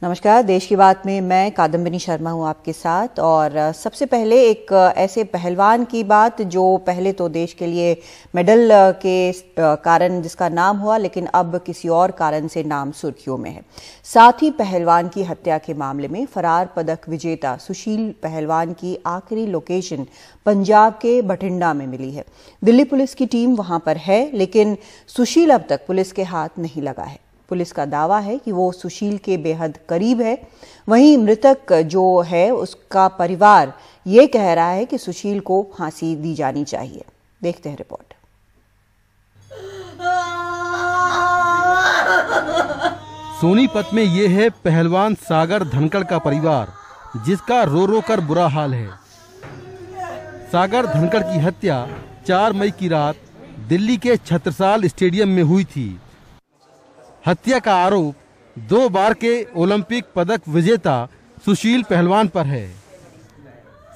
नमस्कार। देश की बात में मैं कादम्बिनी शर्मा हूं आपके साथ। और सबसे पहले एक ऐसे पहलवान की बात जो पहले तो देश के लिए मेडल के कारण जिसका नाम हुआ, लेकिन अब किसी और कारण से नाम सुर्खियों में है। साथ ही पहलवान की हत्या के मामले में फरार पदक विजेता सुशील पहलवान की आखिरी लोकेशन पंजाब के बठिंडा में मिली है। दिल्ली पुलिस की टीम वहां पर है, लेकिन सुशील अब तक पुलिस के हाथ नहीं लगा है। पुलिस का दावा है कि वो सुशील के बेहद करीब है। वहीं मृतक जो है उसका परिवार ये कह रहा है कि सुशील को फांसी दी जानी चाहिए। देखते हैं रिपोर्ट। सोनीपत में ये है पहलवान सागर धनखड़ का परिवार, जिसका रो रो कर बुरा हाल है। सागर धनखड़ की हत्या 4 मई की रात दिल्ली के छत्रसाल स्टेडियम में हुई थी। हत्या का आरोप 2 बार के ओलंपिक पदक विजेता सुशील पहलवान पर है।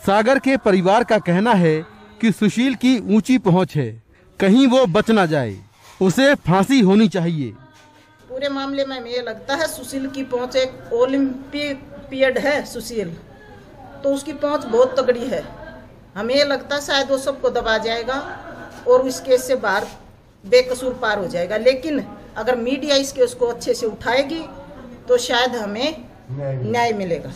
सागर के परिवार का कहना है कि सुशील की ऊंची पहुंच है, कहीं वो बच ना जाए, उसे फांसी होनी चाहिए। पूरे मामले में ये लगता है सुशील की पहुंच एक ओलंपिक पीरियड है सुशील, तो उसकी पहुंच बहुत तगड़ी है। हमें ये लगता है शायद वो सबको दबा जाएगा और इस केस से बाहर बेकसूर पार हो जाएगा। लेकिन अगर मीडिया इस केस को अच्छे से उठाएगी तो शायद हमें न्याय मिलेगा।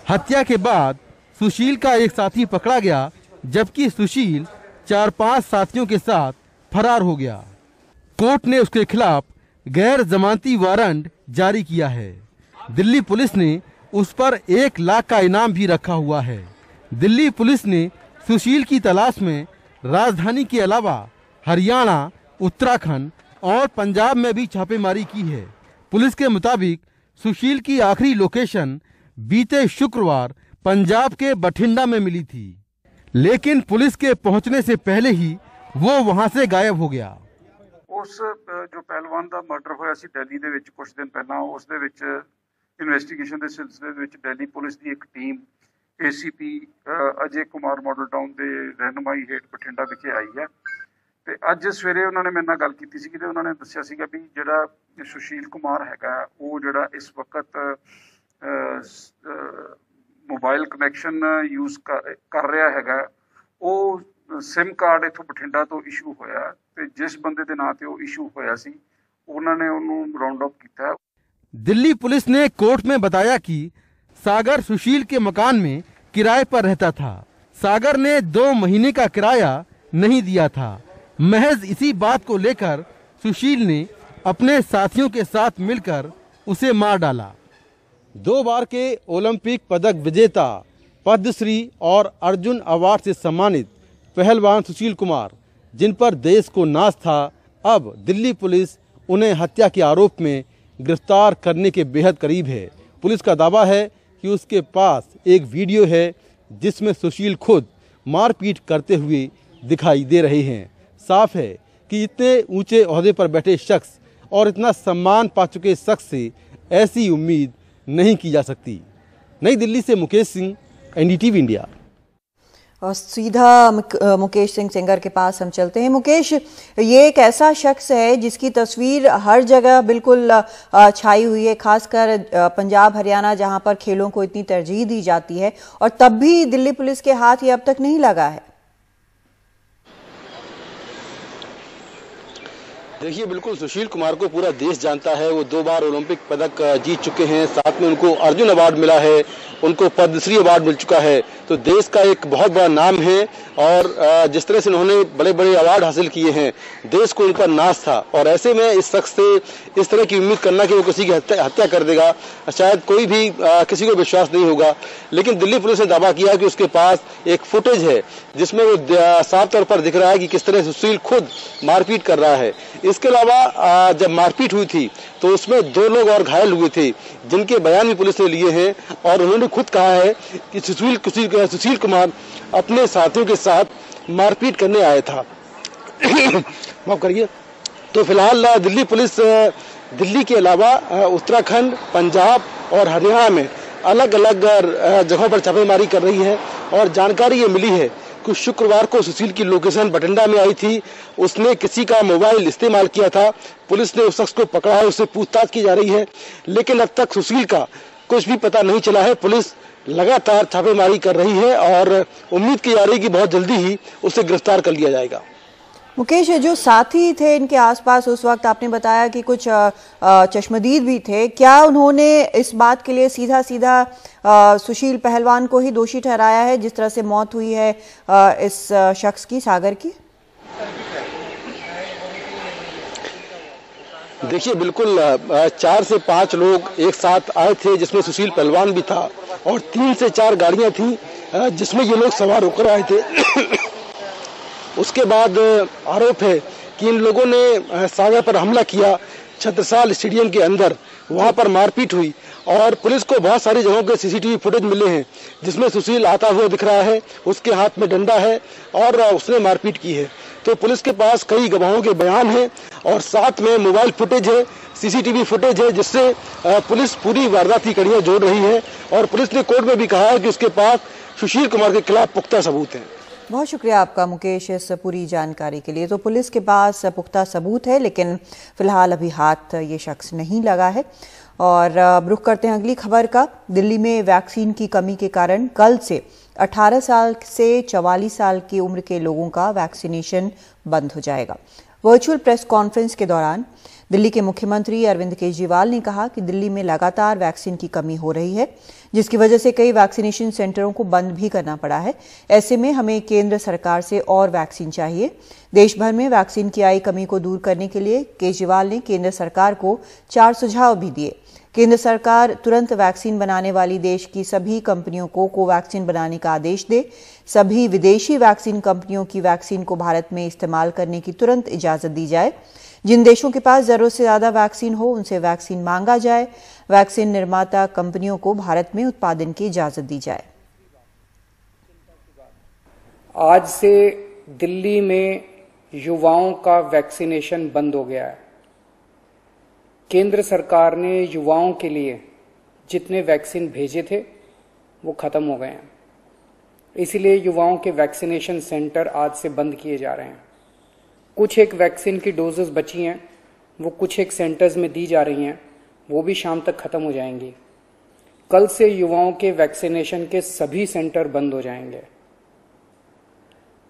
हत्या के बाद सुशील का एक साथी पकड़ा गया, जबकि सुशील 4-5 साथियों के साथ फरार हो गया। कोर्ट ने उसके खिलाफ गैर जमानती वारंट जारी किया है। दिल्ली पुलिस ने उस पर 1 लाख का इनाम भी रखा हुआ है। दिल्ली पुलिस ने सुशील की तलाश में राजधानी के अलावा हरियाणा, उत्तराखंड और पंजाब में भी छापेमारी की है। पुलिस के मुताबिक सुशील की आखिरी लोकेशन बीते शुक्रवार पंजाब के बठिंडा में मिली थी, लेकिन पुलिस के पहुंचने से पहले ही वो वहां से गायब हो गया। उस जो पहलवान का मर्डर होया सी दिल्ली दे विच कुछ दिन पहला, उस दे विच इन्वेस्टिगेशन के सिलसिले दे विच दिल्ली पुलिस की एक team ACP Ajay Kumar model town के रहनुमाई हेठ बठिंडा विखे आई है। ਤੇ ਅੱਜ ਸਵੇਰੇ ਉਹਨਾਂ ਨੇ ਮੇਰੇ ਨਾਲ ਗੱਲ ਕੀਤੀ ਸੀ ਕਿ ਉਹਨਾਂ ਨੇ ਦੱਸਿਆ ਸੀਗਾ ਵੀ ਜਿਹੜਾ ਸੁਸ਼ੀਲ ਕੁਮਾਰ ਹੈਗਾ ਉਹ ਜਿਹੜਾ ਇਸ ਵਕਤ ਮੋਬਾਈਲ ਕਨੈਕਸ਼ਨ ਯੂਜ਼ ਕਰ ਰਿਹਾ ਹੈਗਾ, ਉਹ SIM ਕਾਰਡ ਇਥੋਂ ਬਠਿੰਡਾ ਤੋਂ ਇਸ਼ੂ ਹੋਇਆ ਤੇ ਜਿਸ ਬੰਦੇ ਦੇ ਨਾਂ ਤੇ ਉਹ ਇਸ਼ੂ ਹੋਇਆ ਸੀ ਉਹਨਾਂ ਨੇ ਉਹਨੂੰ ਰਾਉਂਡ ਅਪ ਕੀਤਾ। दिल्ली पुलिस ने कोर्ट में बताया कि सागर सुशील के मकान में किराए पर रहता था। सागर ने 2 महीने का किराया नहीं दिया था। महज इसी बात को लेकर सुशील ने अपने साथियों के साथ मिलकर उसे मार डाला। 2 बार के ओलंपिक पदक विजेता, पद्मश्री और अर्जुन अवार्ड से सम्मानित पहलवान सुशील कुमार, जिन पर देश को नाज था, अब दिल्ली पुलिस उन्हें हत्या के आरोप में गिरफ्तार करने के बेहद करीब है। पुलिस का दावा है कि उसके पास एक वीडियो है जिसमें सुशील खुद मारपीट करते हुए दिखाई दे रहे हैं। साफ है कि इतने ऊंचे ओहदे पर बैठे शख्स और इतना सम्मान पा चुके शख्स से ऐसी उम्मीद नहीं की जा सकती। नई दिल्ली से मुकेश सिंह, NDTV इंडिया। और सीधा मुकेश सिंह सेंगर के पास हम चलते हैं। मुकेश, ये एक ऐसा शख्स है जिसकी तस्वीर हर जगह बिल्कुल छाई हुई है, खासकर पंजाब हरियाणा जहां पर खेलों को इतनी तरजीह दी जाती है, और तब भी दिल्ली पुलिस के हाथ ये अब तक नहीं लगा है। देखिए, बिल्कुल सुशील कुमार को पूरा देश जानता है। वो 2 बार ओलंपिक पदक जीत चुके हैं, साथ में उनको अर्जुन अवार्ड मिला है, उनको पद्मश्री अवार्ड मिल चुका है, तो देश का एक बहुत बड़ा नाम है। और जिस तरह से उन्होंने बड़े बड़े अवार्ड हासिल किए हैं, देश को उन पर नाज था। और ऐसे में इस शख्स से इस तरह की उम्मीद करना कि वो किसी की हत्या कर देगा, शायद कोई भी किसी को विश्वास नहीं होगा। लेकिन दिल्ली पुलिस ने दावा किया कि उसके पास एक फुटेज है जिसमें वो साफ तौर पर दिख रहा है कि किस तरह सुशील खुद मारपीट कर रहा है। इसके अलावा जब मारपीट हुई थी तो उसमें 2 लोग और घायल हुए थे, जिनके बयान भी पुलिस ने लिए हैं। और उन्होंने खुद कहा है कि सुशील कुमार अपने साथियों के साथ मारपीट करने आया था। माफ करिए। तो फिलहाल दिल्ली पुलिस दिल्ली के अलावा उत्तराखंड, पंजाब और हरियाणा में अलग अलग जगहों पर छापेमारी कर रही है। और जानकारी ये मिली है कुछ शुक्रवार को सुशील की लोकेशन बठिंडा में आई थी। उसने किसी का मोबाइल इस्तेमाल किया था। पुलिस ने उस शख्स को पकड़ा है, उससे पूछताछ की जा रही है, लेकिन अब तक सुशील का कुछ भी पता नहीं चला है। पुलिस लगातार छापेमारी कर रही है और उम्मीद की जा रही है कि बहुत जल्दी ही उसे गिरफ्तार कर लिया जाएगा। मुकेश, जो साथी थे इनके आसपास उस वक्त आपने बताया कि कुछ चश्मदीद भी थे, क्या उन्होंने इस बात के लिए सीधा सीधा सुशील पहलवान को ही दोषी ठहराया है जिस तरह से मौत हुई है इस शख्स की, सागर की? देखिए, बिल्कुल 4 से 5 लोग एक साथ आए थे, जिसमें सुशील पहलवान भी था, और 3 से 4 गाड़ियां थी जिसमें ये लोग सवार होकर आए थे। उसके बाद आरोप है कि इन लोगों ने सागर पर हमला किया, छत्रसाल स्टेडियम के अंदर, वहां पर मारपीट हुई और पुलिस को बहुत सारी जगहों के सीसीटीवी फुटेज मिले हैं जिसमें सुशील आता हुआ दिख रहा है, उसके हाथ में डंडा है और उसने मारपीट की है। तो पुलिस के पास कई गवाहों के बयान हैं और साथ में मोबाइल फुटेज है, सीसीटीवी फुटेज है, जिससे पुलिस पूरी वारदात की कड़ियां जोड़ रही है। और पुलिस ने कोर्ट में भी कहा है कि उसके पास सुशील कुमार के खिलाफ पुख्ता सबूत हैं। बहुत शुक्रिया आपका मुकेश इस पूरी जानकारी के लिए। तो पुलिस के पास पुख्ता सबूत है, लेकिन फिलहाल अभी हाथ ये शख्स नहीं लगा है। और रुख करते हैं अगली खबर का। दिल्ली में वैक्सीन की कमी के कारण कल से 18 साल से 44 साल की उम्र के लोगों का वैक्सीनेशन बंद हो जाएगा। वर्चुअल प्रेस कॉन्फ्रेंस के दौरान दिल्ली के मुख्यमंत्री अरविंद केजरीवाल ने कहा कि दिल्ली में लगातार वैक्सीन की कमी हो रही है, जिसकी वजह से कई वैक्सीनेशन सेंटरों को बंद भी करना पड़ा है। ऐसे में हमें केंद्र सरकार से और वैक्सीन चाहिए। देश भर में वैक्सीन की आई कमी को दूर करने के लिए केजरीवाल ने केंद्र सरकार को 4 सुझाव भी दिए। केंद्र सरकार तुरंत वैक्सीन बनाने वाली देश की सभी कंपनियों को कोवैक्सीन बनाने का आदेश दे। सभी विदेशी वैक्सीन कंपनियों की वैक्सीन को भारत में इस्तेमाल करने की तुरंत इजाजत दी जाए। जिन देशों के पास जरूरत से ज्यादा वैक्सीन हो उनसे वैक्सीन मांगा जाए। वैक्सीन निर्माता कंपनियों को भारत में उत्पादन की इजाजत दी जाए। आज से दिल्ली में युवाओं का वैक्सीनेशन बंद हो गया है। केंद्र सरकार ने युवाओं के लिए जितने वैक्सीन भेजे थे वो खत्म हो गए हैं, इसलिए युवाओं के वैक्सीनेशन सेंटर आज से बंद किए जा रहे हैं। कुछ एक वैक्सीन की डोजेस बची हैं, वो कुछ एक सेंटर्स में दी जा रही हैं, वो भी शाम तक खत्म हो जाएंगी। कल से युवाओं के वैक्सीनेशन के सभी सेंटर बंद हो जाएंगे।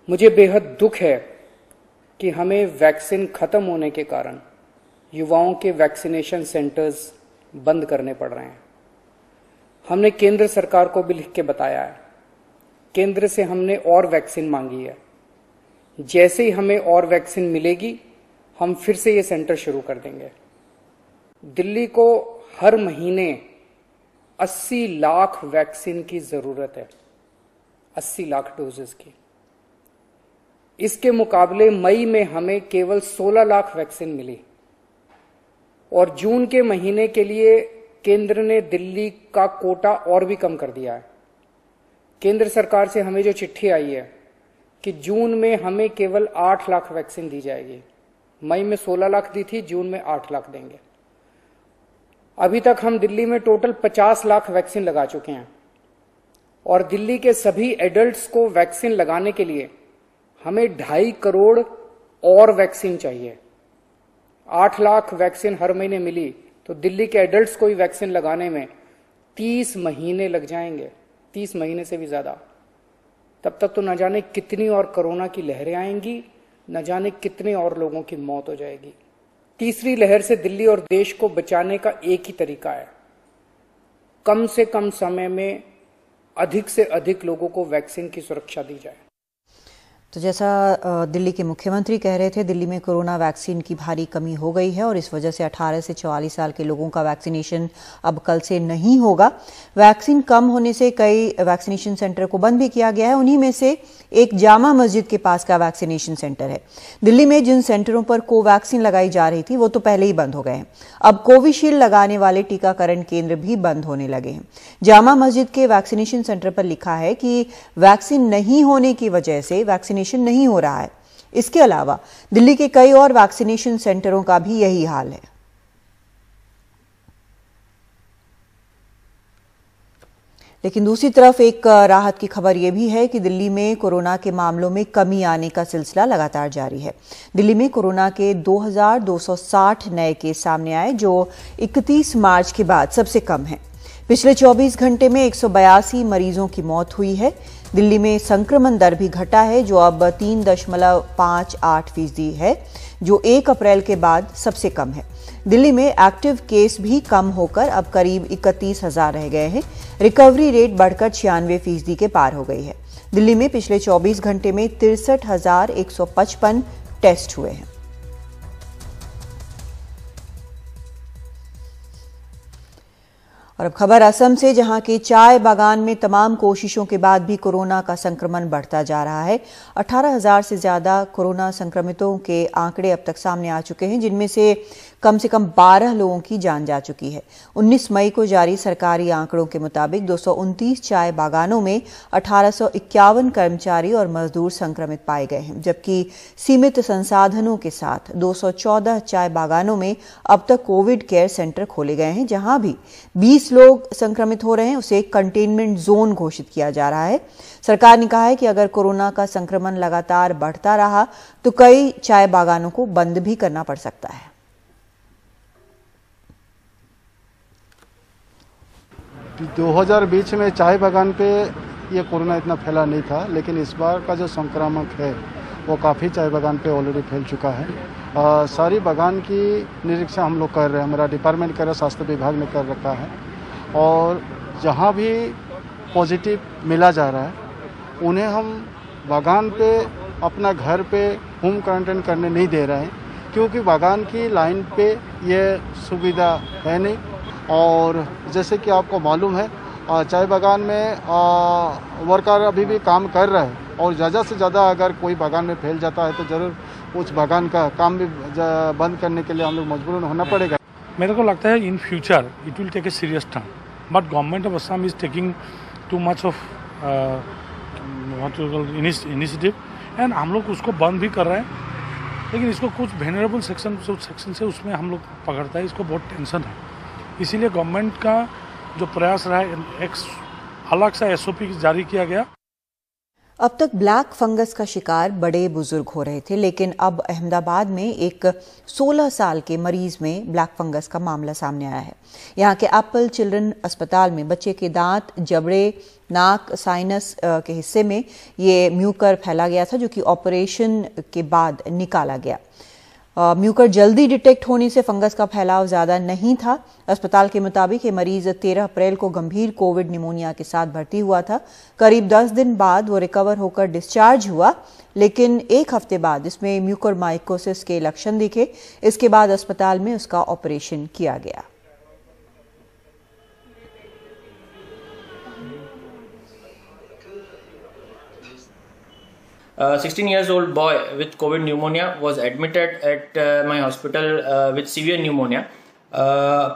मुझे बेहद दुख है कि हमें वैक्सीन खत्म होने के कारण युवाओं के वैक्सीनेशन सेंटर्स बंद करने पड़ रहे हैं। हमने केंद्र सरकार को भी लिख के बताया है। केंद्र से हमने और वैक्सीन मांगी है। जैसे ही हमें और वैक्सीन मिलेगी हम फिर से ये सेंटर शुरू कर देंगे। दिल्ली को हर महीने 80 लाख वैक्सीन की जरूरत है, 80 लाख डोजेस की। इसके मुकाबले मई में हमें केवल 16 लाख वैक्सीन मिली और जून के महीने के लिए केंद्र ने दिल्ली का कोटा और भी कम कर दिया है। केंद्र सरकार से हमें जो चिट्ठी आई है कि जून में हमें केवल 8 लाख वैक्सीन दी जाएगी। मई में 16 लाख दी थी, जून में 8 लाख देंगे। अभी तक हम दिल्ली में टोटल 50 लाख वैक्सीन लगा चुके हैं और दिल्ली के सभी एडल्ट्स को वैक्सीन लगाने के लिए हमें 2.5 करोड़ और वैक्सीन चाहिए। 8 लाख वैक्सीन हर महीने मिली तो दिल्ली के एडल्ट्स को ही वैक्सीन लगाने में 30 महीने लग जाएंगे, 30 महीने से भी ज्यादा। तब तक तो न जाने कितनी और कोरोना की लहरें आएंगी, न जाने कितने और लोगों की मौत हो जाएगी। तीसरी लहर से दिल्ली और देश को बचाने का एक ही तरीका है, कम से कम समय में अधिक से अधिक लोगों को वैक्सीन की सुरक्षा दी जाए। तो जैसा दिल्ली के मुख्यमंत्री कह रहे थे, दिल्ली में कोरोना वैक्सीन की भारी कमी हो गई है और इस वजह से 18 से 44 साल के लोगों का वैक्सीनेशन अब कल से नहीं होगा। वैक्सीन कम होने से कई वैक्सीनेशन सेंटर को बंद भी किया गया है। उन्हीं में से एक जामा मस्जिद के पास का वैक्सीनेशन सेंटर है। दिल्ली में जिन सेंटरों पर कोवैक्सीन लगाई जा रही थी वो तो पहले ही बंद हो गए हैं। अब कोविशील्ड लगाने वाले टीकाकरण केंद्र भी बंद होने लगे हैं। जामा मस्जिद के वैक्सीनेशन सेंटर पर लिखा है कि वैक्सीन नहीं होने की वजह से वैक्सीनेशन नहीं हो रहा है। इसके अलावा दिल्ली के कई और वैक्सीनेशन सेंटरों का भी यही हाल है। लेकिन दूसरी तरफ एक राहत की खबर यह भी है कि दिल्ली में कोरोना के मामलों में कमी आने का सिलसिला लगातार जारी है। दिल्ली में कोरोना के 2260 नए केस सामने आए, जो 31 मार्च के बाद सबसे कम है। पिछले 24 घंटे में 182 मरीजों की मौत हुई है। दिल्ली में संक्रमण दर भी घटा है, जो अब 3.58% है, जो 1 अप्रैल के बाद सबसे कम है। दिल्ली में एक्टिव केस भी कम होकर अब करीब 31,000 रह गए हैं। रिकवरी रेट बढ़कर 96% के पार हो गई है। दिल्ली में पिछले 24 घंटे में 63,155 टेस्ट हुए हैं। और अब खबर असम से, जहां के चाय बागान में तमाम कोशिशों के बाद भी कोरोना का संक्रमण बढ़ता जा रहा है। 18,000 से ज्यादा कोरोना संक्रमितों के आंकड़े अब तक सामने आ चुके हैं, जिनमें से कम 12 लोगों की जान जा चुकी है। 19 मई को जारी सरकारी आंकड़ों के मुताबिक 229 चाय बागानों में 1851 कर्मचारी और मजदूर संक्रमित पाए गए हैं, जबकि सीमित संसाधनों के साथ 214 चाय बागानों में अब तक कोविड केयर सेंटर खोले गए हैं। जहां भी 20 लोग संक्रमित हो रहे हैं, उसे कंटेनमेंट जोन घोषित किया जा रहा है। सरकार ने कहा है कि अगर कोरोना का संक्रमण लगातार बढ़ता रहा तो कई चाय बागानों को बंद भी करना पड़ सकता है। 2020 में चाय बागान पे ये कोरोना इतना फैला नहीं था, लेकिन इस बार का जो संक्रामक है वो काफ़ी चाय बागान पे ऑलरेडी फैल चुका है। सारी बागान की निरीक्षण हम लोग कर रहे हैं, हमारा डिपार्टमेंट कर रहा है, स्वास्थ्य विभाग ने कर रखा है। और जहाँ भी पॉजिटिव मिला जा रहा है उन्हें हम बागान पे अपना घर पे होम क्वारंटाइन करने नहीं दे रहे हैं, क्योंकि बागान की लाइन पे ये सुविधा है नहीं। और जैसे कि आपको मालूम है, चाय बागान में वर्कर अभी भी काम कर रहे हैं, और ज़्यादा से ज़्यादा अगर कोई बागान में फैल जाता है तो ज़रूर उस बागान का काम भी बंद करने के लिए हम लोग मजबूर होना पड़ेगा। मेरे को लगता है in future it will take a serious turn, but government of Assam is taking too much of initiative, and हम लोग उसको बंद भी कर रहे हैं। लेकिन इसको कुछ वेनरेबल सेक्शन से उसमें हम लोग पकड़ता है, इसको बहुत टेंशन है। इसीलिए गवर्नमेंट का जो प्रयास रहा है, एक अलग सा SOP जारी किया गया। अब तक ब्लैक फंगस का शिकार बड़े बुजुर्ग हो रहे थे, लेकिन अब अहमदाबाद में एक 16 साल के मरीज में ब्लैक फंगस का मामला सामने आया है। यहाँ के एप्पल चिल्ड्रन अस्पताल में बच्चे के दांत, जबड़े, नाक, साइनस के हिस्से में ये म्यूकर फैला गया था, जो कि ऑपरेशन के बाद निकाला गया। म्यूकर जल्दी डिटेक्ट होने से फंगस का फैलाव ज्यादा नहीं था। अस्पताल के मुताबिक ये मरीज 13 अप्रैल को गंभीर कोविड निमोनिया के साथ भर्ती हुआ था। करीब 10 दिन बाद वो रिकवर होकर डिस्चार्ज हुआ, लेकिन 1 हफ्ते बाद इसमें म्यूकोरमाइकोसिस के लक्षण दिखे। इसके बाद अस्पताल में उसका ऑपरेशन किया गया। A 16-year-old boy with COVID pneumonia was admitted at my hospital with severe pneumonia.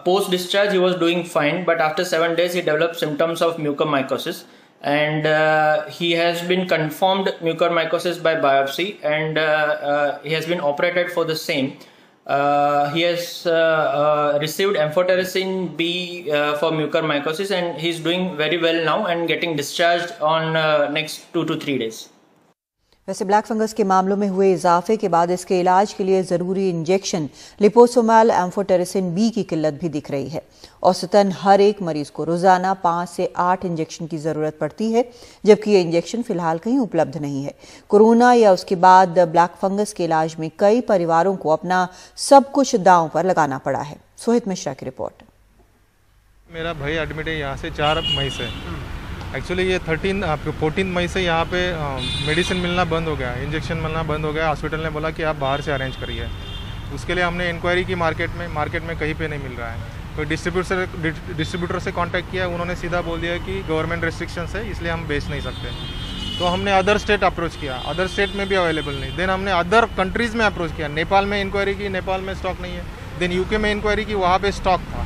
Post-discharge, he was doing fine, but after 7 days, he developed symptoms of mucormycosis, and he has been confirmed mucormycosis by biopsy, and he has been operated for the same. He has received amphotericin B for mucormycosis, and he is doing very well now and getting discharged on next 2 to 3 days. वैसे black fungus के मामलों में हुए इजाफे के बाद इसके इलाज के लिए जरूरी इंजेक्शन लिपोसोमैल एम्फोटेरिसिन बी की किल्लत भी दिख रही है। औसतन हर एक मरीज को रोजाना 5 से 8 इंजेक्शन की जरूरत पड़ती है, जबकि ये इंजेक्शन फिलहाल कहीं उपलब्ध नहीं है। कोरोना या उसके बाद ब्लैक फंगस के इलाज में कई परिवारों को अपना सब कुछ दांव पर लगाना पड़ा है। सोहित मिश्रा की रिपोर्ट। मेरा भाई एडमिट है यहाँ से 4 मई से। एक्चुअली ये 14 मई से यहाँ पे मेडिसिन मिलना बंद हो गया, इंजेक्शन मिलना बंद हो गया। हॉस्पिटल ने बोला कि आप बाहर से अरेंज करिए। उसके लिए हमने इंक्वायरी की मार्केट में कहीं पे नहीं मिल रहा है। तो डिस्ट्रीब्यूटर से कांटेक्ट किया, उन्होंने सीधा बोल दिया कि गवर्नमेंट रेस्ट्रिक्शंस है, इसलिए हम बेच नहीं सकते। तो हमने अदर स्टेट अप्रोच किया, अदर स्टेट में भी अवेलेबल नहीं। देन हमने अदर कंट्रीज़ में अप्रोच किया, नेपाल में इंक्वायरी की, नेपाल में स्टॉक नहीं है। देन यूके में इंक्वायरी की, वहाँ पे स्टॉक था।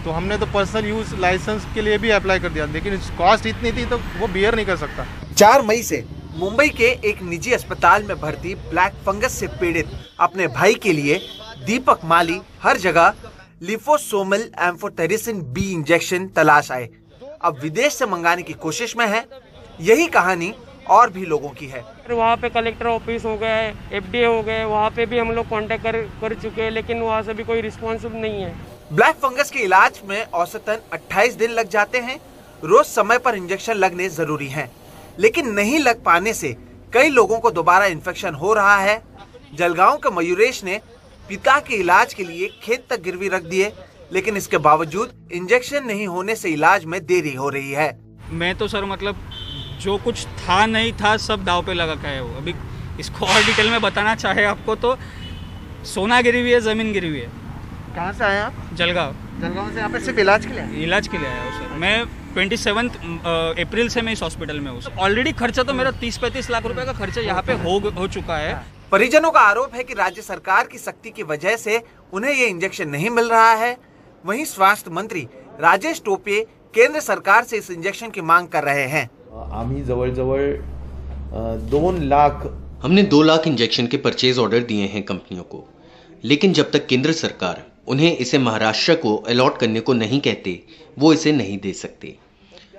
तो हमने तो पर्सनल यूज लाइसेंस के लिए भी अप्लाई कर दिया, लेकिन कॉस्ट इतनी थी तो वो बियर नहीं कर सकता। 4 मई से मुंबई के एक निजी अस्पताल में भर्ती ब्लैक फंगस से पीड़ित अपने भाई के लिए दीपक माली हर जगह लिपोसोमल एम्फोटेरिसिन बी इंजेक्शन तलाश आए। अब विदेश से मंगाने की कोशिश में है। यही कहानी और भी लोगों की है। वहाँ पे कलेक्टर ऑफिस हो गया है, एफडीए हो गए, वहाँ पे भी हम लोग कांटेक्ट कर चुके हैं, लेकिन वहाँ से भी कोई रिस्पॉन्स नहीं है। ब्लैक फंगस के इलाज में औसतन 28 दिन लग जाते हैं। रोज समय पर इंजेक्शन लगने जरूरी हैं, लेकिन नहीं लग पाने से कई लोगों को दोबारा इन्फेक्शन हो रहा है। जलगांव के मयूरेश ने पिता के इलाज के लिए खेत तक गिरवी रख दिए, लेकिन इसके बावजूद इंजेक्शन नहीं होने से इलाज में देरी हो रही है। मैं तो सर मतलब जो कुछ था नहीं था सब दाव पे लगा है वो। अभी इसको और डिटेल में बताना चाहे आपको तो सोना गिरी हुई है, जमीन गिरी हुई है। कहाँ से आए आप? जलगांव। जलगांव से यहाँ पे सिर्फ इलाज के लिए? इलाज के लिए आया हूँ सर। मैं 27 अप्रैल से मैं इस हॉस्पिटल में हूँ। ऑलरेडी खर्चा तो मेरा 30-35 लाख रुपए का खर्चा यहाँ पे हो चुका है। परिजनों का आरोप है कि राज्य सरकार की सख्ती की वजह से उन्हें ये इंजेक्शन नहीं मिल रहा है। वहीं स्वास्थ्य मंत्री राजेश टोपे केंद्र सरकार से इस इंजेक्शन की मांग कर रहे हैं। आम्ही जवळ-जवळ 2 लाख हमने 2 लाख इंजेक्शन के परचेज ऑर्डर दिए हैं कंपनियों को, लेकिन जब तक केंद्र सरकार उन्हें इसे महाराष्ट्र को अलॉट करने को नहीं कहते, वो इसे नहीं दे सकते।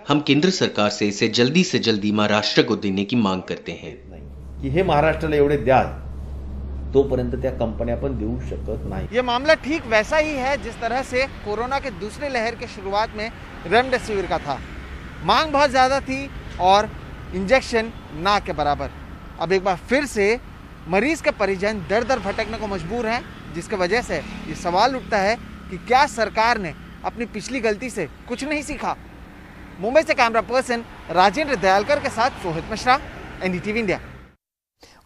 हम केंद्र सरकार से इसे जल्दी से जल्दी महाराष्ट्र को देने की मांग करते हैं कि हे महाराष्ट्राला एवढे द्या, तोपर्यंत त्या कंपन्या पण देऊ शकत नाही। ये मामला ठीक वैसा ही है जिस तरह से कोरोना के दूसरे लहर के शुरुआत में रेमडेसिविर का था। मांग बहुत ज्यादा थी और इंजेक्शन ना के बराबर। अब एक बार फिर से मरीज के परिजन दर दर भटकने को मजबूर हैं, जिसकी वजह से ये सवाल उठता है कि क्या सरकार ने अपनी पिछली गलती से कुछ नहीं सीखा। मुंबई से कैमरा पर्सन राजेंद्र दयालकर के साथ सोहित मिश्रा, एनडीटीवी इंडिया।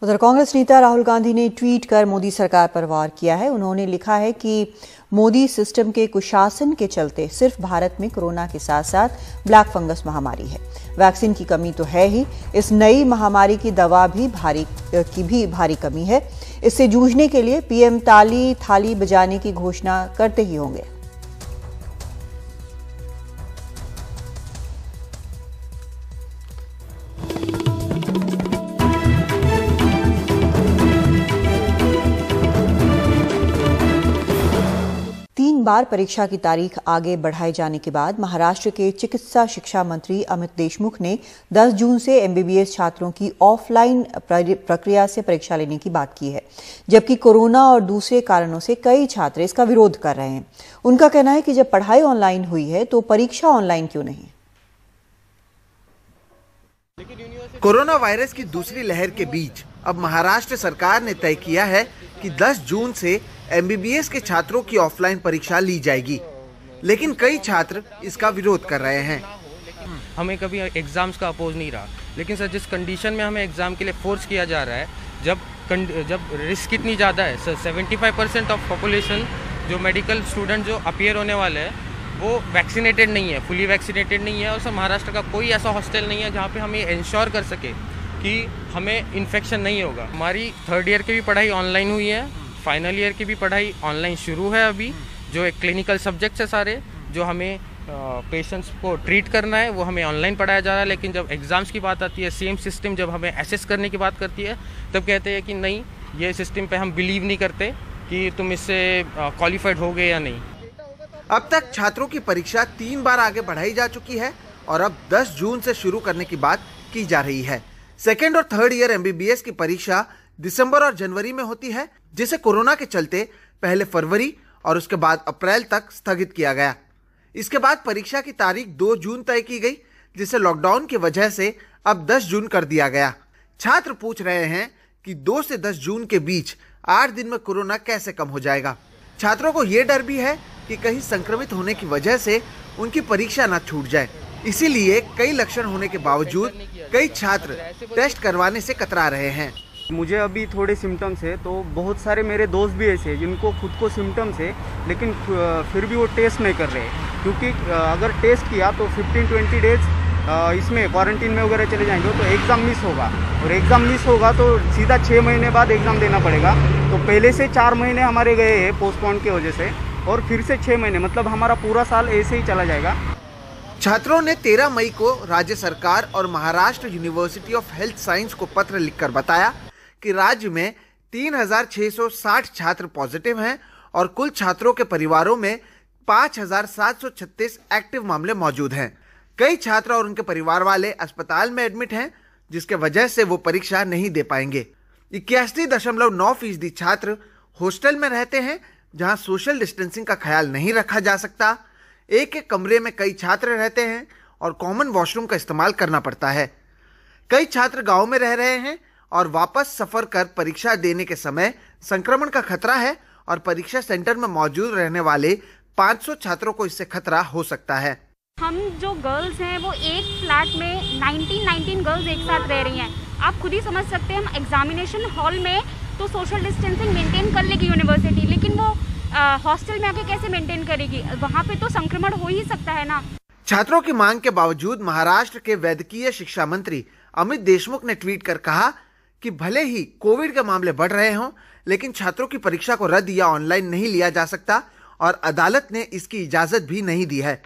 उधर कांग्रेस नेता राहुल गांधी ने ट्वीट कर मोदी सरकार पर वार किया है। उन्होंने लिखा है कि मोदी सिस्टम के कुशासन के चलते सिर्फ भारत में कोरोना के साथ साथ ब्लैक फंगस महामारी है। वैक्सीन की कमी तो है ही, इस नई महामारी की दवा भी भारी कमी है। इससे जूझने के लिए पीएम ताली थाली बजाने की घोषणा करते ही होंगे। बार परीक्षा की तारीख आगे बढ़ाए जाने के बाद महाराष्ट्र के चिकित्सा शिक्षा मंत्री अमित देशमुख ने 10 जून से एमबीबीएस छात्रों की ऑफलाइन प्रक्रिया से परीक्षा लेने की बात की है, जबकि कोरोना और दूसरे कारणों से कई छात्र इसका विरोध कर रहे हैं। उनका कहना है कि जब पढ़ाई ऑनलाइन हुई है तो परीक्षा ऑनलाइन क्यों नहीं। कोरोना वायरस की दूसरी लहर के बीच अब महाराष्ट्र सरकार ने तय किया है कि 10 जून से एमबीबीएस के छात्रों की ऑफलाइन परीक्षा ली जाएगी, लेकिन कई छात्र इसका विरोध कर रहे हैं। हमें कभी एग्जाम्स का अपोज नहीं रहा, लेकिन सर जिस कंडीशन में हमें एग्जाम के लिए फोर्स किया जा रहा है, जब रिस्क इतनी ज़्यादा है सर, 75% ऑफ पॉपुलेशन जो मेडिकल स्टूडेंट जो अपीयर होने वाले हैं वो वैक्सीनेटेड नहीं है, फुली वैक्सीनेटेड नहीं है। और सर महाराष्ट्र का कोई ऐसा हॉस्टल नहीं है जहाँ पे हम ये इंश्योर कर सके कि हमें इन्फेक्शन नहीं होगा। हमारी 3rd ईयर की भी पढ़ाई ऑनलाइन हुई है, फाइनल ईयर की भी पढ़ाई ऑनलाइन शुरू है अभी। जो एक क्लिनिकल सब्जेक्ट्स है सारे, जो हमें पेशेंट्स को ट्रीट करना है वो हमें ऑनलाइन पढ़ाया जा रहा है। लेकिन जब एग्ज़ाम्स की बात आती है, सेम सिस्टम जब हमें एसेस करने की बात करती है, तब कहते हैं कि नहीं, ये सिस्टम पे हम बिलीव नहीं करते कि तुम इससे क्वालिफाइड हो गए या नहीं। अब तक छात्रों की परीक्षा 3 बार आगे बढ़ाई जा चुकी है और अब 10 जून से शुरू करने की बात की जा रही है। 2nd और 3rd ईयर एमबीबीएस की परीक्षा दिसंबर और जनवरी में होती है, जिसे कोरोना के चलते पहले फरवरी और उसके बाद अप्रैल तक स्थगित किया गया। इसके बाद परीक्षा की तारीख 2 जून तय की गई, जिसे लॉकडाउन की वजह से अब 10 जून कर दिया गया। छात्र पूछ रहे हैं कि 2 से 10 जून के बीच 8 दिन में कोरोना कैसे कम हो जाएगा। छात्रों को ये डर भी है कि कहीं संक्रमित होने की वजह से उनकी परीक्षा न छूट जाए। इसीलिए कई लक्षण होने के बावजूद कई छात्र टेस्ट करवाने से कतरा रहे हैं। मुझे अभी थोड़े सिम्टम्स है, तो बहुत सारे मेरे दोस्त भी ऐसे हैं जिनको खुद को सिम्टम्स है, लेकिन फिर भी वो टेस्ट नहीं कर रहे, क्योंकि अगर टेस्ट किया तो 15-20 डेज इसमें क्वारंटीन में वगैरह चले जाएंगे तो एग्ज़ाम मिस होगा, और एग्ज़ाम मिस होगा तो सीधा 6 महीने बाद एग्ज़ाम देना पड़ेगा। तो पहले से 4 महीने हमारे गए हैं पोस्टपोन की वजह से, और फिर से 6 महीने, मतलब हमारा पूरा साल ऐसे ही चला जाएगा। छात्रों ने 13 मई को राज्य सरकार और Maharashtra university of health science को पत्र लिखकर बताया कि राज्य में 3660 छात्र पॉजिटिव हैं और कुल छात्रों के परिवारों में 5736 एक्टिव मामले मौजूद हैं। कई छात्र और उनके परिवार वाले अस्पताल में एडमिट हैं, जिसके वजह से वो परीक्षा नहीं दे पाएंगे। 81.9% छात्र हॉस्टल में रहते हैं, जहां सोशल डिस्टेंसिंग का ख्याल नहीं रखा जा सकता। एक कमरे में कई छात्र रहते हैं और कॉमन वॉशरूम का इस्तेमाल करना पड़ता है। कई छात्र गांव में रह रहे हैं और वापस सफर कर परीक्षा देने के समय संक्रमण का खतरा है और परीक्षा सेंटर में मौजूद रहने वाले 500 छात्रों को इससे खतरा हो सकता है। हम जो गर्ल्स हैं वो एक फ्लैट में 19 गर्ल्स एक साथ रह रही हैं। आप खुद ही समझ सकते हैं, हम एग्जामिनेशन हॉल में तो सोशल डिस्टेंसिंग मेंटेन कर लेगी यूनिवर्सिटी, लेकिन वो हॉस्टल में आके कैसे मेंटेन करेगी? वहाँ पे तो संक्रमण हो ही सकता है ना। छात्रों की मांग के बावजूद महाराष्ट्र के वैद्यकीय शिक्षा मंत्री अमित देशमुख ने ट्वीट कर कहा कि भले ही कोविड के मामले बढ़ रहे हों, लेकिन छात्रों की परीक्षा को रद्द या ऑनलाइन नहीं लिया जा सकता और अदालत ने इसकी इजाजत भी नहीं दी है,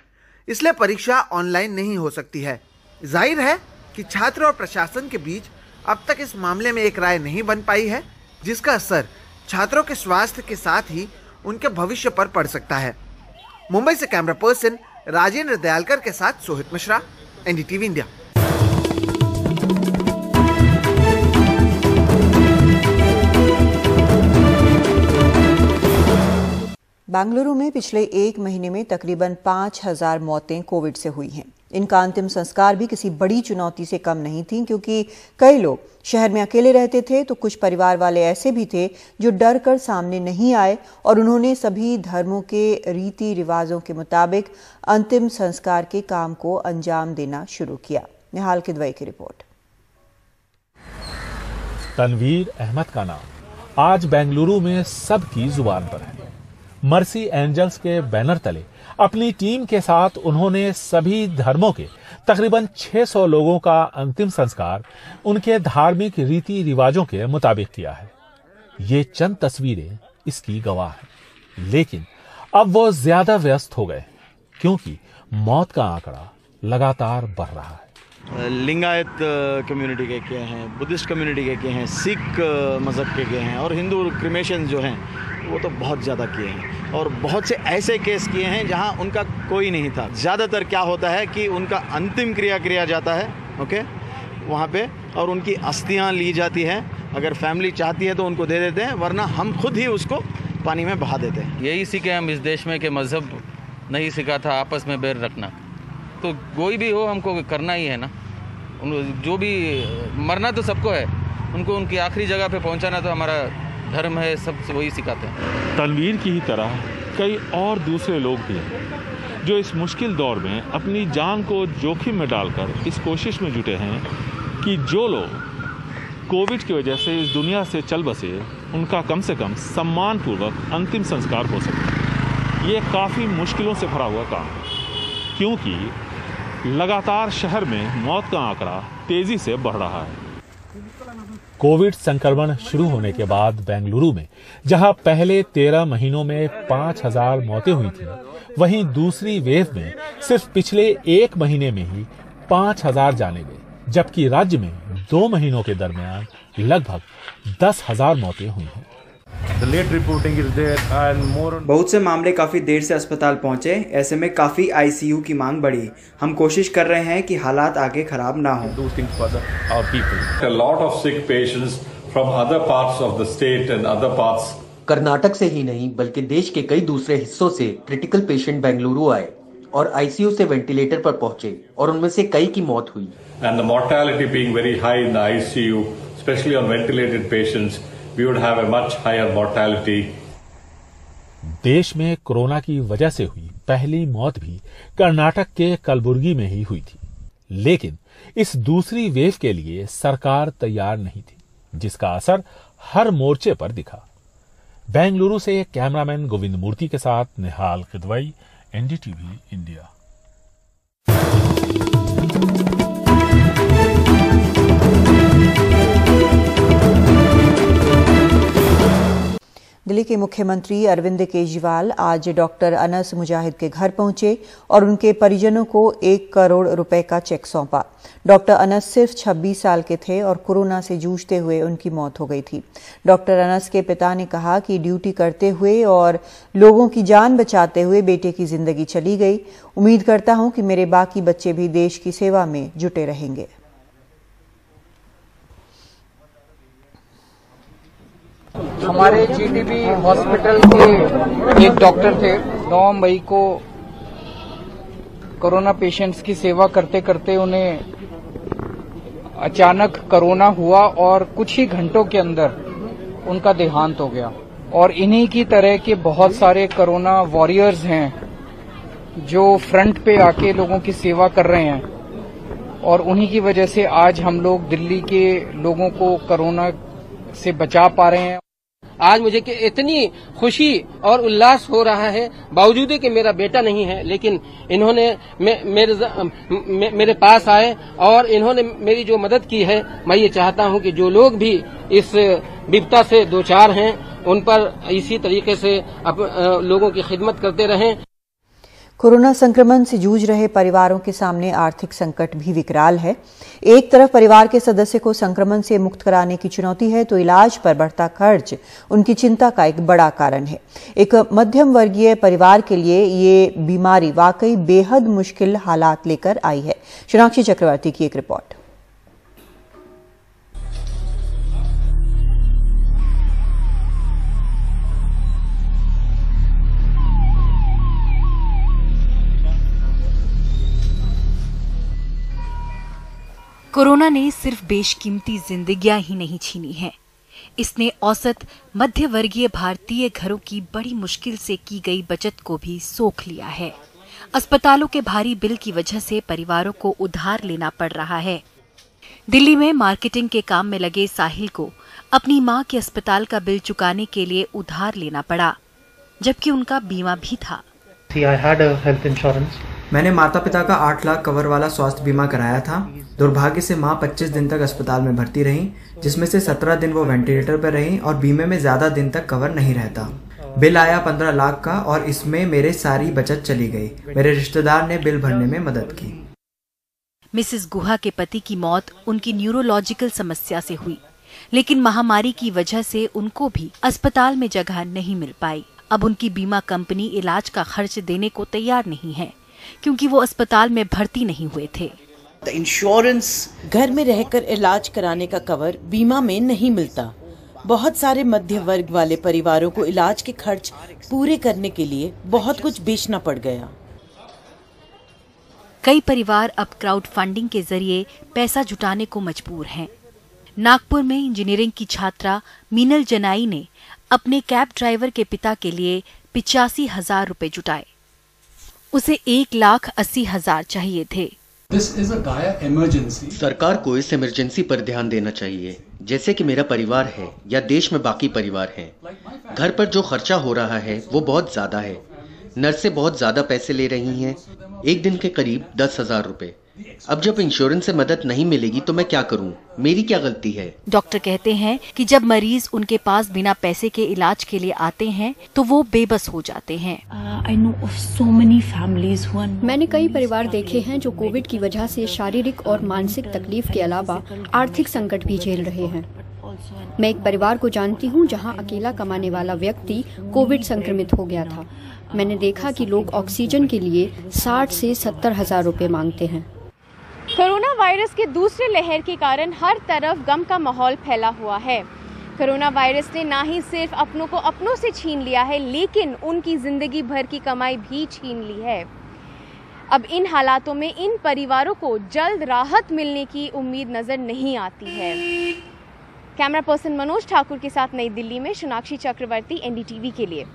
इसलिए परीक्षा ऑनलाइन नहीं हो सकती है। जाहिर है कि छात्र और प्रशासन के बीच अब तक इस मामले में एक राय नहीं बन पाई है, जिसका असर छात्रों के स्वास्थ्य के साथ ही उनके भविष्य पर पड़ सकता है। मुंबई से कैमरा पर्सन राजेंद्र दयालकर के साथ सोहित मिश्रा, एनडीटीवी इंडिया। बेंगलुरु में पिछले एक महीने में तकरीबन 5000 मौतें कोविड से हुई हैं। इनका अंतिम संस्कार भी किसी बड़ी चुनौती से कम नहीं थी, क्योंकि कई लोग शहर में अकेले रहते थे तो कुछ परिवार वाले ऐसे भी थे जो डर कर सामने नहीं आए और उन्होंने सभी धर्मों के रीति रिवाजों के मुताबिक अंतिम संस्कार के काम को अंजाम देना शुरू किया। निहाल किदवई की रिपोर्ट। तनवीर अहमद का नाम आज बेंगलुरु में सबकी जुबान पर है। मर्सी एंजल्स के बैनर तले अपनी टीम के साथ उन्होंने सभी धर्मों के तकरीबन 600 लोगों का अंतिम संस्कार उनके धार्मिक रीति रिवाजों के मुताबिक किया है। ये चंद तस्वीरें इसकी गवाह हैं, लेकिन अब वो ज्यादा व्यस्त हो गए क्योंकि मौत का आंकड़ा लगातार बढ़ रहा है। लिंगायत कम्युनिटी के हैं, बुद्धिस्ट कम्युनिटी के हैं, सिख मज़हब के हैं और हिंदू क्रिमेशन जो हैं वो तो बहुत ज़्यादा किए हैं और बहुत से ऐसे केस किए हैं जहां उनका कोई नहीं था। ज़्यादातर क्या होता है कि उनका अंतिम क्रिया किया जाता है वहाँ पे और उनकी अस्थियां ली जाती हैं। अगर फैमिली चाहती है तो उनको दे देते हैं, वरना हम खुद ही उसको पानी में बहा देते हैं। यही सीखे हम इस देश में कि मज़हब नहीं सीखा था आपस में बैर रखना, तो कोई भी हो हमको करना ही है ना। जो भी मरना तो सबको है, उनको उनकी आखिरी जगह पे पहुंचाना तो हमारा धर्म है, सब वही सिखाते हैं। तनवीर की ही तरह कई और दूसरे लोग भी हैं जो इस मुश्किल दौर में अपनी जान को जोखिम में डालकर इस कोशिश में जुटे हैं कि जो लोग कोविड की वजह से इस दुनिया से चल बसे उनका कम से कम सम्मानपूर्वक अंतिम संस्कार हो सके। ये काफ़ी मुश्किलों से भरा हुआ काम है, क्योंकि लगातार शहर में मौत का आंकड़ा तेजी से बढ़ रहा है। कोविड संक्रमण शुरू होने के बाद बेंगलुरु में जहां पहले 13 महीनों में 5000 मौतें हुई थी, वहीं दूसरी वेव में सिर्फ पिछले एक महीने में ही 5000 जाने गए, जबकि राज्य में 2 महीनों के दरमियान लगभग 10,000 मौतें हुई हैं। बहुत से मामले काफी देर से अस्पताल पहुंचे, ऐसे में काफी आईसीयू की मांग बढ़ी। हम कोशिश कर रहे हैं कि हालात आगे खराब ना हो। कर्नाटक से ही नहीं बल्कि देश के कई दूसरे हिस्सों से क्रिटिकल पेशेंट बेंगलुरु आए और आईसीयू से वेंटिलेटर पर पहुंचे और उनमें से कई की मौत हुई। And the mortality being very high in the ICU, especially on ventilated patients, we would have a much higher mortality. देश में कोरोना की वजह से हुई पहली मौत भी कर्नाटक के कलबुर्गी में ही हुई थी, लेकिन इस दूसरी वेव के लिए सरकार तैयार नहीं थी, जिसका असर हर मोर्चे पर दिखा। बेंगलुरु से कैमरामैन गोविंद मूर्ति के साथ निहाल किदवई, एनडीटीवी इंडिया। दिल्ली के मुख्यमंत्री अरविंद केजरीवाल आज डॉक्टर अनस मुजाहिद के घर पहुंचे और उनके परिजनों को 1 करोड़ रुपए का चेक सौंपा। डॉक्टर अनस सिर्फ 26 साल के थे और कोरोना से जूझते हुए उनकी मौत हो गई थी। डॉक्टर अनस के पिता ने कहा कि ड्यूटी करते हुए और लोगों की जान बचाते हुए बेटे की जिंदगी चली गई। उम्मीद करता हूं कि मेरे बाकी बच्चे भी देश की सेवा में जुटे रहेंगे। हमारे जीटीबी हॉस्पिटल के एक डॉक्टर थे। 9 मई को कोरोना पेशेंट्स की सेवा करते करते उन्हें अचानक कोरोना हुआ और कुछ ही घंटों के अंदर उनका देहांत हो गया। और इन्हीं की तरह के बहुत सारे कोरोना वॉरियर्स हैं जो फ्रंट पे आके लोगों की सेवा कर रहे हैं और उन्हीं की वजह से आज हम लोग दिल्ली के लोगों को कोरोना से बचा पा रहे हैं। आज मुझे इतनी खुशी और उल्लास हो रहा है, बावजूद कि मेरा बेटा नहीं है, लेकिन इन्होंने मेरे पास आए और इन्होंने मेरी जो मदद की है। मैं ये चाहता हूं कि जो लोग भी इस विपदा से दो चार हैं उन पर इसी तरीके से लोगों की खिदमत करते रहें। कोरोना संक्रमण से जूझ रहे परिवारों के सामने आर्थिक संकट भी विकराल है। एक तरफ परिवार के सदस्य को संक्रमण से मुक्त कराने की चुनौती है तो इलाज पर बढ़ता खर्च उनकी चिंता का एक बड़ा कारण है। एक मध्यम वर्गीय परिवार के लिए ये बीमारी वाकई बेहद मुश्किल हालात लेकर आई है। सोनाक्षी चक्रवर्ती की एक रिपोर्ट। कोरोना ने सिर्फ बेशकीमती जिंदगियां ही नहीं छीनी हैं, इसने औसत मध्य वर्गीय भारतीय घरों की बड़ी मुश्किल से की गई बचत को भी सोख लिया है। अस्पतालों के भारी बिल की वजह से परिवारों को उधार लेना पड़ रहा है। दिल्ली में मार्केटिंग के काम में लगे साहिल को अपनी मां के अस्पताल का बिल चुकाने के लिए उधार लेना पड़ा, जबकि उनका बीमा भी था। मैंने माता पिता का 8 लाख कवर वाला स्वास्थ्य बीमा कराया था। दुर्भाग्य से मां 25 दिन तक अस्पताल में भर्ती रहीं, जिसमें से 17 दिन वो वेंटिलेटर पर रहीं और बीमे में ज्यादा दिन तक कवर नहीं रहता। बिल आया 15 लाख का और इसमें मेरे सारी बचत चली गई। मेरे रिश्तेदार ने बिल भरने में मदद की। मिसेस गुहा के पति की मौत उनकी न्यूरोलॉजिकल समस्या से हुई, लेकिन महामारी की वजह से उनको भी अस्पताल में जगह नहीं मिल पाई। अब उनकी बीमा कंपनी इलाज का खर्च देने को तैयार नहीं है, क्योंकि वो अस्पताल में भर्ती नहीं हुए थे। इंश्योरेंस घर में रहकर इलाज कराने का कवर बीमा में नहीं मिलता। बहुत सारे मध्य वर्ग वाले परिवारों को इलाज के खर्च पूरे करने के लिए बहुत कुछ बेचना पड़ गया। कई परिवार अब क्राउड फंडिंग के जरिए पैसा जुटाने को मजबूर हैं। नागपुर में इंजीनियरिंग की छात्रा मीनल जनाई ने अपने कैब ड्राइवर के पिता के लिए 85,000 रुपए जुटाए। उसे 1,80,000 चाहिए थे। सरकार को इस इमरजेंसी पर ध्यान देना चाहिए, जैसे कि मेरा परिवार है या देश में बाकी परिवार हैं। घर पर जो खर्चा हो रहा है वो बहुत ज्यादा है। नर्सें बहुत ज्यादा पैसे ले रही हैं, एक दिन के करीब 10,000 रुपए। अब जब इंश्योरेंस से मदद नहीं मिलेगी तो मैं क्या करूं? मेरी क्या गलती है? डॉक्टर कहते हैं कि जब मरीज उनके पास बिना पैसे के इलाज के लिए आते हैं तो वो बेबस हो जाते हैं। मैंने कई परिवार देखे हैं जो कोविड की वजह से शारीरिक और मानसिक तकलीफ के अलावा आर्थिक संकट भी झेल रहे हैं। मैं एक परिवार को जानती हूँ जहाँ अकेला कमाने वाला व्यक्ति कोविड संक्रमित हो गया था। मैंने देखा कि लोग ऑक्सीजन के लिए 60 से 70,000 रुपए मांगते हैं। कोरोना वायरस के दूसरे लहर के कारण हर तरफ गम का माहौल फैला हुआ है। कोरोना वायरस ने ना ही सिर्फ अपनों को अपनों से छीन लिया है, लेकिन उनकी जिंदगी भर की कमाई भी छीन ली है। अब इन हालातों में इन परिवारों को जल्द राहत मिलने की उम्मीद नजर नहीं आती है। कैमरा पर्सन मनोज ठाकुर के साथ नई दिल्ली में सोनाक्षी चक्रवर्ती, NDTV के लिए।